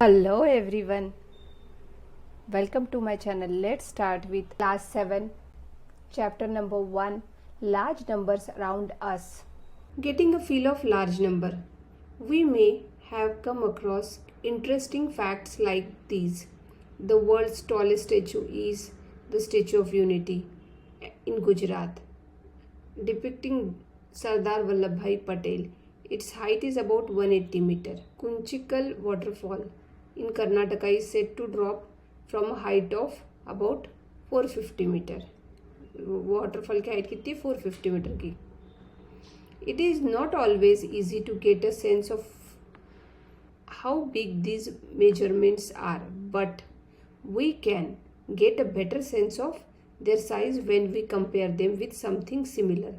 Hello everyone, welcome to my channel. Let's start with class 7, chapter number 1, large numbers around us. Getting a feel of large number. We may have come across interesting facts like these. The world's tallest statue is the Statue of Unity in Gujarat, depicting Sardar Vallabhbhai Patel. Its height is about 180 meter. Kunchikal waterfall in Karnataka is said to drop from a height of about 450 meter. Waterfall की height कितनी 450 meter की. It is not always easy to get a sense of how big these measurements are, but we can get a better sense of their size when we compare them with something similar.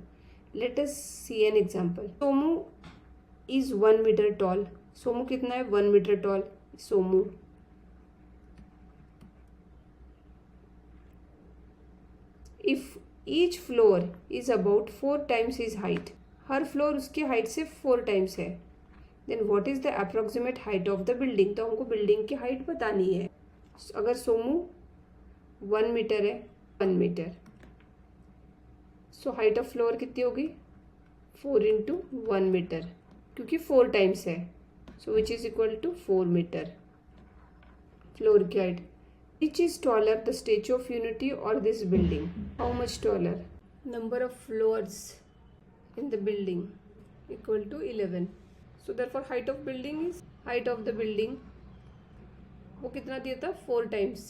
Let us see an example. Somu is 1 meter tall. Somu कितना है 1 meter tall. Somu if each floor is about 4 times his height, हर floor उसके height से 4 times है, then what is the approximate height of the building. तो हमको building की height बतानी है. अगर सोमू 1 मीटर है 1 meter, so height of floor कितनी होगी 4 इंटू 1 मीटर, क्योंकि 4 टाइम्स है, so which is equal to 4 metre. Floor की height. Which is taller, the Statue of Unity or this building? How much taller? Number of floors in the building equal to 11. So therefore height of building is height of the building. वो कितना दिया था 4 times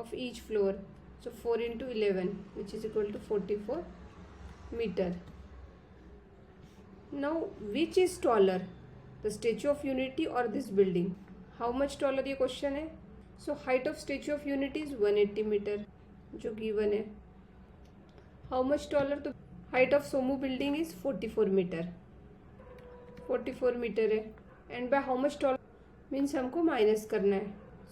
of each floor. So 4 into 11 which is equal to 44 meter. Now which is taller, the Statue of Unity or this building? How much taller ये question है. So height of Statue of Unity is 180 meter जो given है. How much taller? तो height of Somu building is 44 meter. 44 meter है. And by how much taller means हमको minus करना है.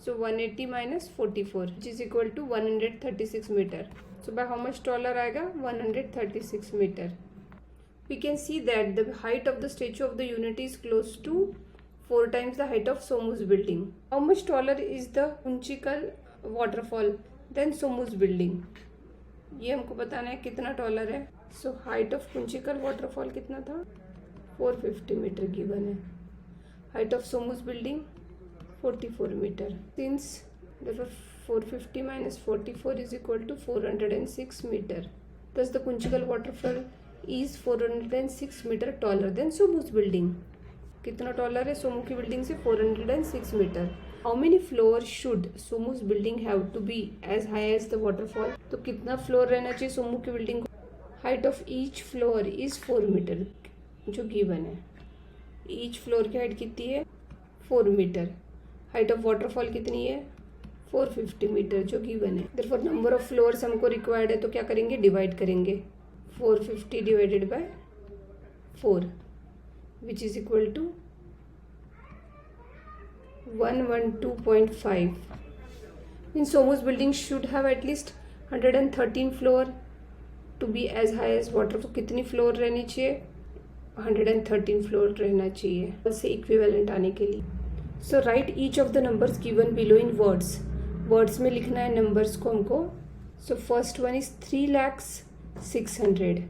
So 180 minus 44 which is equal to 136 meter. So by how much taller आएगा 136 meter. We can see that the height of the Statue of the Unity is close to 4 times the height of Somu's building. How much taller is the Kunchikal waterfall than Somu's building? ये हमको बताना है कितना taller है. So height of Kunchikal waterfall कितना था 450 metre given है. Height of Somu's building 44 metre. Since therefore 450 minus 44 is equal to 406 meter. Thus the Kunchikal waterfall is 406 meter taller than Somu's building. कितना टॉलर है सोमू की बिल्डिंग से 406 metre. How many floor should Somu's building have to be as high as the waterfall. तो कितना floor रहना चाहिए सोमू की building को. Height of each floor is 4 metre जो गिवन है. ईच फ्लोर की हाइट कितनी है 4 मीटर. हाइट ऑफ वाटरफॉल कितनी है 450 मीटर जो गिवन है. देयरफॉर नंबर ऑफ फ्लोर्स हमको रिक्वायर्ड है, तो क्या करेंगे डिवाइड करेंगे. 450 divided by 4 which is equal to 112.5. In Somu's building should have at least 113 floor to be as high as water. तो कितनी फ्लोर रहनी चाहिए 113 फ्लोर रहना चाहिए से इक्विवेलेंट आने के लिए. So write each of the numbers given below in words. Words में लिखना है नंबर्स को हमको. So first one is 3,06,000.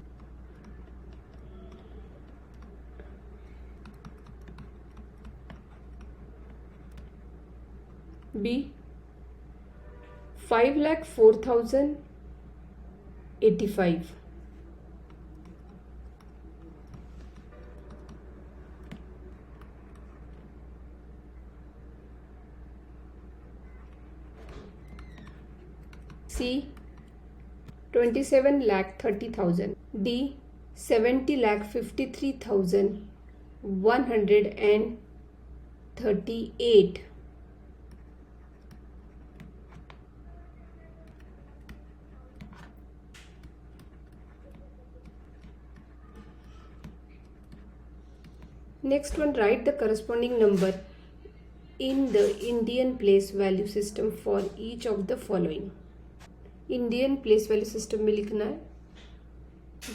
B 5,04,085. C 27,30,000. D 70,53,138. Next one, write the corresponding number in the Indian place value system for each of the following. Indian place value system में लिखना है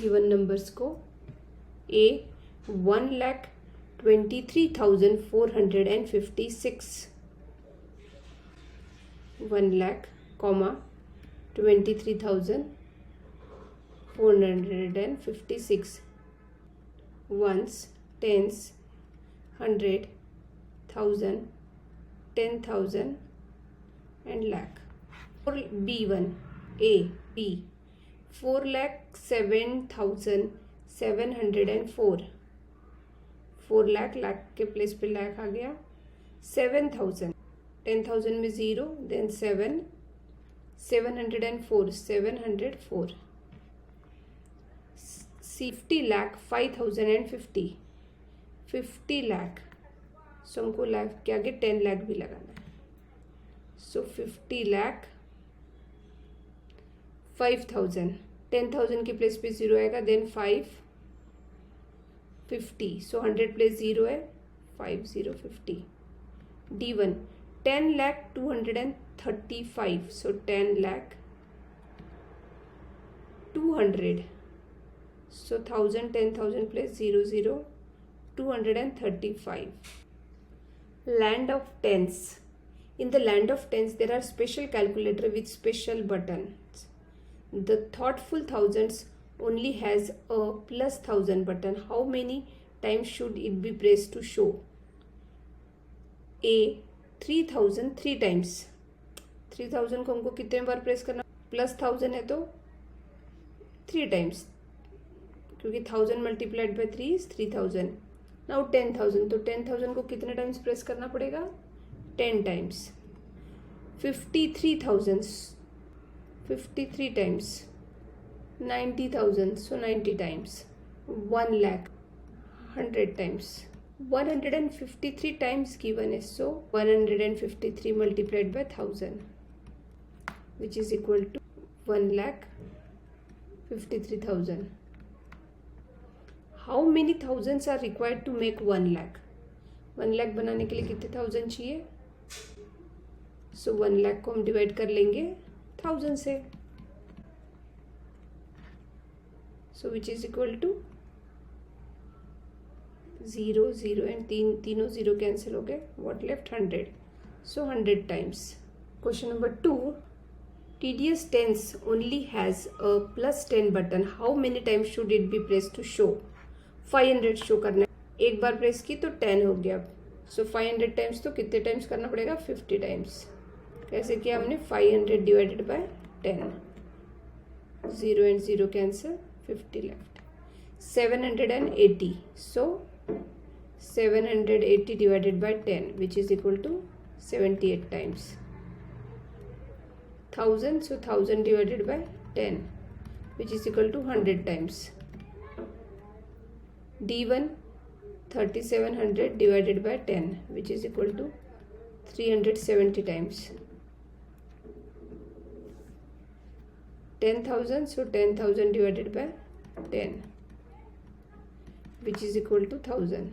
given numbers को. A 1,23,456. 1 lakh, comma 23,456 ones, tens, 100, 1000, 10,000 and lakh. For B1 A B 4,07,704, 4 lakh, lakh के place पे लाख आ गया. 7,000, 10,000 में 0, then 7, 704, 704. 50 lakh, 5,050, 50 lakh. सो हमको लाख के आगे 10 लाख भी लगाना है. सो 50 lakh, 5,000, 10,000 के प्लेस पे 0 आएगा, देन 5, 50. सो 100 प्लेस 0 है, 5050. D1 10,235. So 10,200. So 1,000, 10,000 plus 0, 0, 235. Land of tens. In the land of tens, there are special calculator with special buttons. The thoughtful thousands only has a plus 1,000 button. How many times should it be pressed to show? A 3,000 3 times. 3,000 को हमको कितने बार press करना? Plus 1,000 है तो 3 times, क्योंकि 1,000 multiplied by 3 is 3,000. Now 10,000, तो 10,000 को कितने टाइम्स प्रेस करना पड़ेगा? 10 times. 53,000, 53 times. 90,000, so 90 times. 1 lakh, 100 times. 153 times given है, so 153 multiplied by 1,000 which is equal to 1,53,000. How many thousands are required to make 1 lakh? 1 lakh बनाने के लिए कितने थाउजेंड चाहिए? सो 1 lakh को हम डिवाइड कर लेंगे 1,000 से. So which is equal to 0, 0 and तीनों 0 कैंसिल हो गए. What left? 100. So 100 times. Question number 2. TDS tens only has a plus 10 button. How many times should it be pressed to show? 500 show करना है. एक बार press की तो 10 हो गया. सो 500 टाइम्स, तो कितने टाइम्स करना पड़ेगा? 50 टाइम्स. कैसे किया हमने? 500 divided by 10. 0 and 0 cancel, 50 left. 780. So 780 divided by 10 which is equal to 78 times. 1,000, so 1,000 divided by 10 which is equal to 100 times. D1 3,700 divided by 10 which is equal to 370 times. 10,000, so 10,000 divided by 10 which is equal to 1,000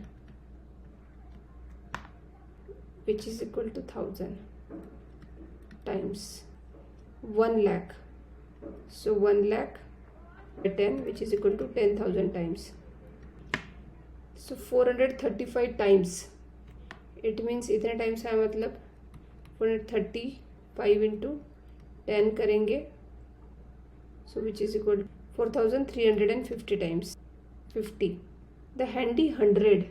which is equal to 1,000 times 1 lakh. So 1 lakh by 10 which is equal to 10,000 times. So 435 times. It means इतने times है, मतलब 435 into 10 करेंगे. So which is equal to 4,350 times. 50. The handy 100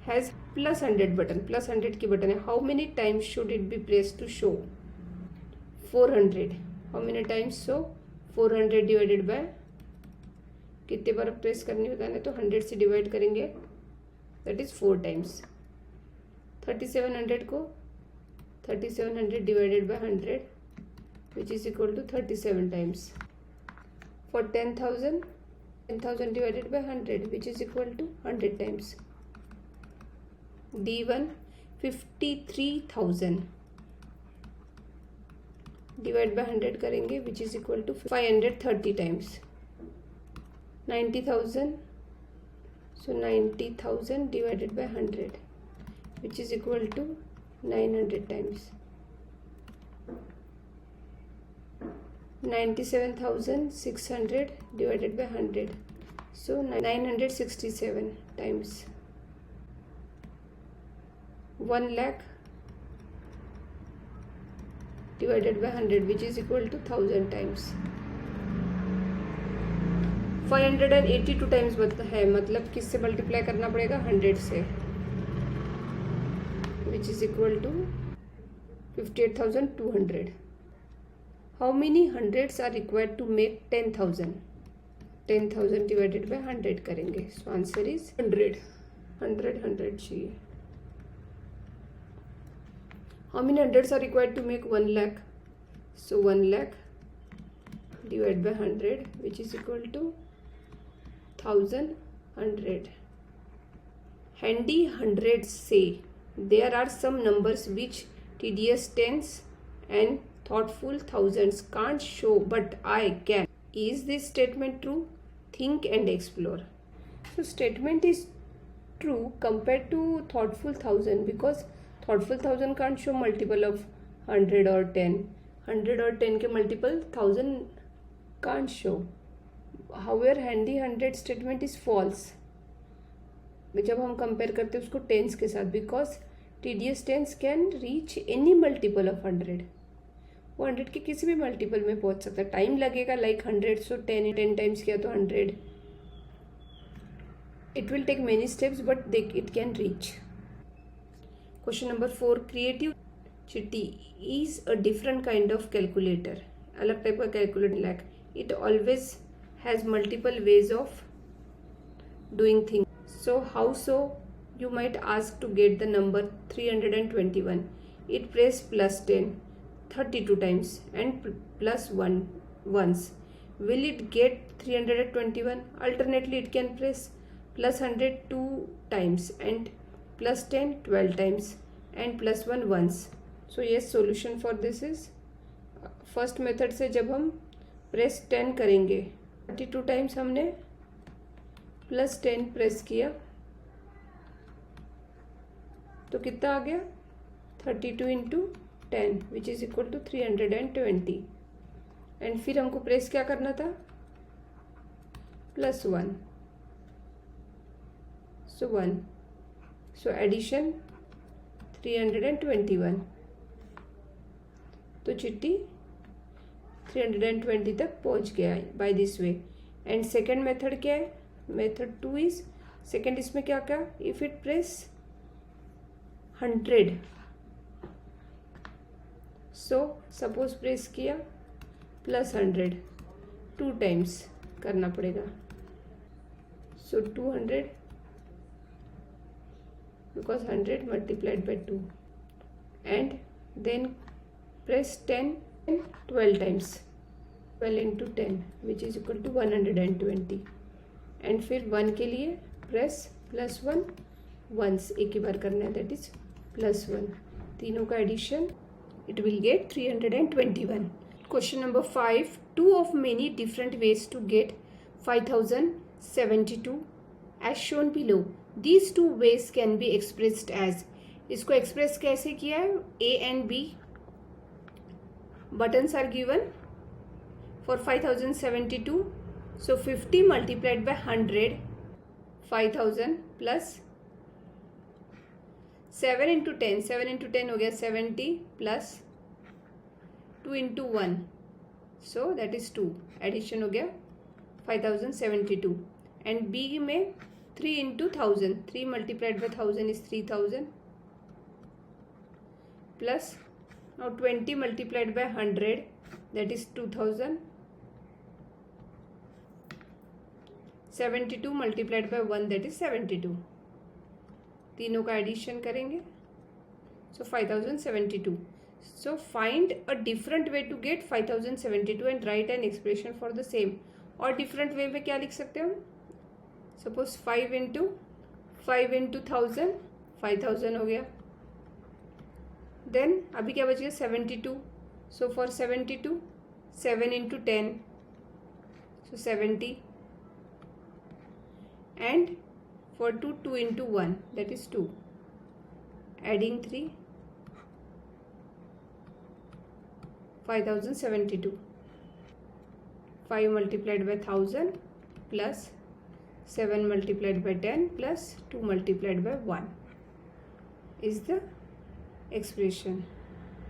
has plus 100 button. Plus 100 की button है. How many times should it be pressed to show? 400. How many times? So 400 divided by, कितने बार press करनी बताना है तो 100 से डिवाइड करेंगे, दैट इज 4 टाइम्स. 3700 को 3700 divided by 100 which is equal to 37 times. For 10,000, 10,000 divided by 100 which is equal to 100 times. D1 53,000 divide by 100 करेंगे which is equal to 530 times. 90,000, so 90,000 divided by 100 which is equal to 900 times. 97,600 divided by 100, so 967 times. 1 lakh divided by 100 which is equal to 1000 times. 582 times है, मतलब किससे multiply करना पड़ेगा? 100 से, which is equal to 58,200. How many hundreds are required to make 10,000? 10,000 divided by 100 करेंगे. So answer is 100. 100 चाहिए. How many hundreds are required to make 1 lakh? So 1 lakh divide by 100 which is equal to 1100. Handy hundreds say there are some numbers which tedious tens and thoughtful thousands can't show, but I can. Is this statement true? Think and explore. So statement is true compared to thoughtful thousand, because thoughtful thousand can't show multiple of 100 or 10. 100 or 10 के multiple 1000 can't show. However, handy hundred statement is false जब हम compare करते हैं उसको tens के साथ, because tedious tens can reach any multiple of 100. वो 100 के किसी भी मल्टीपल में पहुंच सकता है. टाइम लगेगा लाइक 100, सो 10 टाइम्स किया तो 100. It will take many steps but it can reach. Question number 4, creative Chitti is a different kind of calculator. अलग टाइप का calculator. Like it always has multiple ways of doing things. So how so? You might ask to get the number 321. It press plus 10 32 times and plus 1 once. Will it get 321? Alternately, it can press plus 100 2 times and plus 10 12 times and plus 1 once. So yes, solution for this is first method से जब हम press 10 करेंगे, 32 times हमने plus 10 press किया तो कितना आ गया? 32 into 10 which is equal to 320. And फिर हमको प्रेस क्या करना था? प्लस 1. सो 1. So addition 321. तो चिट्टी 320 तक पहुंच गया by this way. And second method क्या है? Method 2 is second. इसमें क्या क्या? If it press 100, so suppose press किया प्लस 100 2 टाइम्स करना पड़ेगा. So 200 because 100 multiplied by 2 and then press 10 12 times. 12 into 10 which is equal to 120. And फिर 1 के लिए प्रेस प्लस 1 वंस, एक ही बार करना है, दैट इज प्लस 1. तीनों का addition it will get 321. Question number 5, 2 of many different ways to get 5072 as shown below. These 2 ways can be expressed as. इसको express कैसे किया है? A and B buttons are given for 5072. So 50 multiplied by 100, 5000 plus 7 into 10. 7 into 10 हो गया 70 plus 2 into 1. So that is 2. Addition हो गया 5072. And B में 3 into 1000. 3 multiplied by 1000 is 3000 plus now 20 multiplied by 100, that is 2000. 72 multiplied by 1, that is 72. तीनों का addition करेंगे. So 5072. So find a different way to get 5072 and write an expression for the same. और different way में क्या लिख सकते हैं हम? Suppose 5 into 1000, 5000 हो गया. देन अभी क्या बच गया? 72. So for 72 7 into 10, so 70. And for 2 2 into 1, that is 2. Adding 3, 5072. 5 multiplied by 1000 plus 7 multiplied by 10 plus 2 multiplied by 1 is the expression.